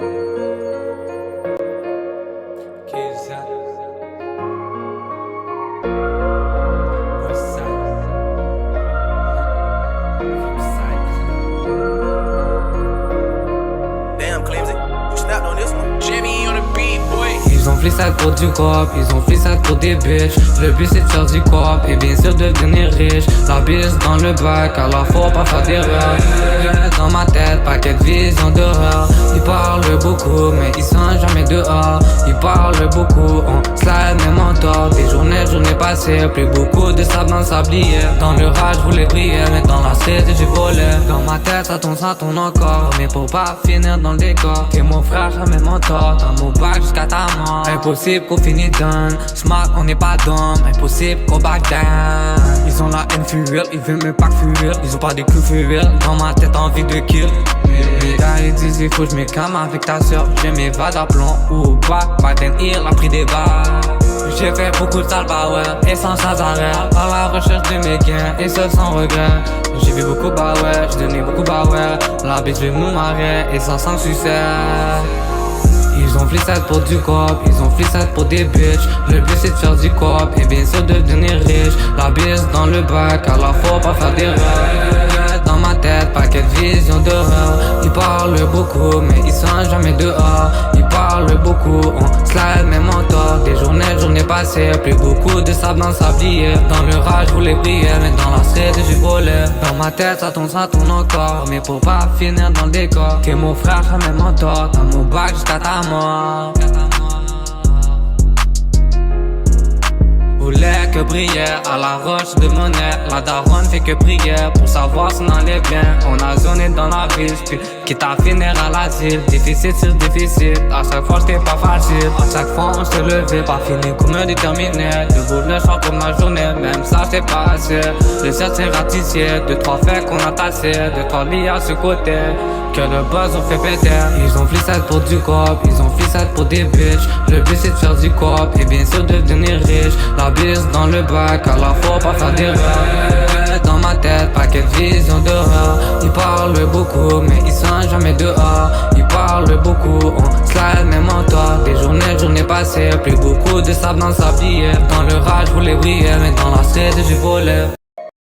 Damn, Clemsy, you snapped on this one. Jimmy on the beat, boy. Ils ont fait ça pour du cop, ils ont fait ça pour des bitches. Le but c'est de faire du cop et bien sûr de devenir riche. La bise dans le bac, alors faut pas faire d'erreur. Dans ma tête, paquet de vision d'horreur. Ils parlent beaucoup mais ils sont jamais dehors. Ils parlent beaucoup, on slide même en tort. Des journées passées, plus beaucoup de sable dans le sablier. Dans le rage je voulais briller, mais dans la street j'ai volé. Dans ma tête ça tourne encore, mais pour pas finir dans le décor. T'es mon frère, jamais mon tort. Dans mon bac jusqu'à ta mort. Impossible qu'on finisse done. Smart, on n'est pas dumb. Impossible qu'on back down. Ils ont la haine fuir, ils veulent me pas fuir. Ils ont pas des coups fuir. Dans ma tête envie de kill. Mes gars ils disent il faut que je me calme avec ta soeur. Je m'évade à plomb ou pas. Biden Hill a pris des balles. J'ai fait beaucoup de sales bah ouais, et sans arrêt. Par la recherche de mes gains, et seul sans regret. J'ai vu beaucoup bah ouais, j'ai donné beaucoup bah ouais. La bitch veut nous marrer, et sans succès. Ils ont fait ça pour du cop, ils ont fait ça pour des bitches. Le but c'est de faire du cop, et bien sûr de devenir riche. La bise dans le bac, alors faut pas faire d'erreur. Dans ma tête, paquet de vision d'horreur. Ils parlent beaucoup, mais ils sont jamais dehors. Ils parlent beaucoup, on slide même en tort. Des journées passées, plus beaucoup de sable dans le sablier. Dans le rage, je voulais briller, mais dans la street, j'ai volé. Dans ma tête, ça tourne encore, mais pour pas finir dans le décor. T'es mon frère, jamais mon tort. Dans mon bac jusqu'à ta mort. Voulais que briller à la roche de monnaie. La daronne fait que prier pour savoir si on allait bien. On a zoné dans la ville, puis quitte à finir à l'asile. Déficit sur déficit, à chaque fois c'était pas facile. À chaque fois on se levait, pas fini comme me déterminait. Debout le soir comme la journée, même ça c'est pas assez. Le ciel s'est ratissé, 2-3 faits qu'on a tassé, 2-3 lits à ce côté. Que le buzz on fait péter. Ils ont fait ça pour du cop, ils ont fait ça pour des bitches. Le but c'est de faire du cop et bien sûr de devenir riche. La bise dans le bac, alors faut pas faire d'erreur. Dans ma tête, paquet de vision d'horreur. Ils parlent beaucoup mais ils sont jamais dehors. Ils parlent beaucoup, on slide même en tort. Des journées passées, plus beaucoup de sable dans le sablier. Dans le rage je voulais briller, mais dans la street j'ai volé.